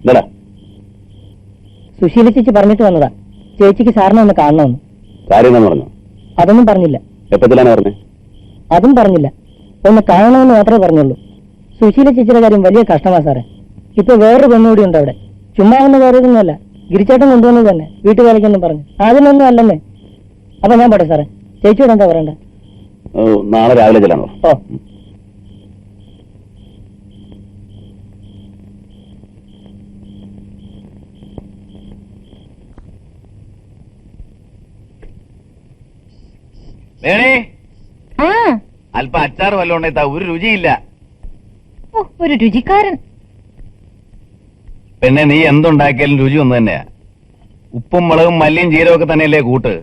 എന്താ സുശീല ചേച്ചി പറഞ്ഞിട്ട് വന്നതാ, ചേച്ചിക്ക് സാറിനെ ഒന്ന് കാണണമെന്ന്. കാര്യം എന്താന്ന് പറഞ്ഞു? അതൊന്നും പറഞ്ഞില്ല. എപ്പത്തിലാണ് പറഞ്ഞേ? അതും പറഞ്ഞില്ല. ഒന്ന് കാണണമെന്ന് മാത്രമേ പറഞ്ഞുള്ളൂ. സുശീല ചേച്ചിയുടെ കാര്യം വലിയ കഷ്ടമാ സാറേ. ഇപ്പൊ വേറൊരു പെണ്ണുകൂടി ഉണ്ട് അവിടെ. ചുമ്മാ ഒന്നും കാര്യമൊന്നുമല്ല, ഗിരിച്ചേട്ടൻ കൊണ്ടുവന്നത് തന്നെ, വീട്ടുവേലയ്ക്കൊന്നും പറഞ്ഞു. അതിനൊന്നും അല്ലെന്നേ. അപ്പൊ ഞാൻ പോട്ടെ സാറേ. ചേച്ചിയോട് എന്താ പറയണ്ടേ? നാളെ രാവിലെ ചെല്ലാനോ? ഓ, അല്പം അച്ചാർ വല്ലോണ്ടാ, ഒരു രുചിയില്ല. ഒരു രുചിക്കാരൻ. പിന്നെ നീ എന്തുണ്ടാക്കിയാലും രുചി ഒന്ന് തന്നെയാ. ഉപ്പും മുളകും മല്ലിയും ജീരവും ഒക്കെ തന്നെയല്ലേ കൂട്ട്,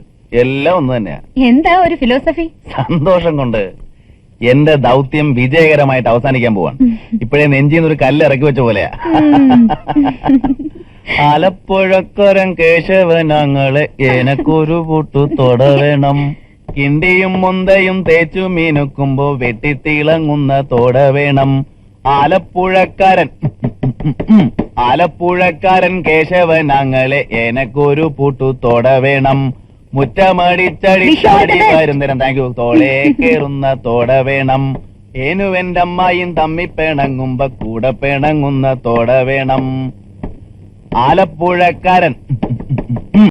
എല്ലാം ഒന്ന് തന്നെയാ. എന്താ ഒരു ഫിലോസഫി? സന്തോഷം കൊണ്ട് എന്റെ ദൗത്യം വിജയകരമായിട്ട് അവസാനിക്കാൻ പോവാണ്. ഇപ്പോഴേ നെഞ്ചിന്നൊരു കല്ല് ഇറക്കി വെച്ച പോലെയാ. ആലപ്പുഴക്കരൻ കേശവനങ്ങളെ എനക്കൊരു പൂട്ടു തൊടവേണം, കിണ്ടിയും മുന്തയും തേച്ചു മീനുക്കുമ്പോ വെട്ടിത്തിളങ്ങുന്ന തോട വേണം. ആലപ്പുഴക്കാരൻ കേശവനങ്ങളെ എനക്കൊരു പൂട്ടു തോട വേണം, മുറ്റമടിച്ചടിച്ചാടി വരുന്നേരം താങ്ക് യു തോളേ കേറുന്ന തോട വേണം. ഏനുവെന്റെ അമ്മായും തമ്മി പിണങ്ങുമ്പോ കൂടെ പിണങ്ങുന്ന തോട വേണം. ആലപ്പുഴക്കാരൻ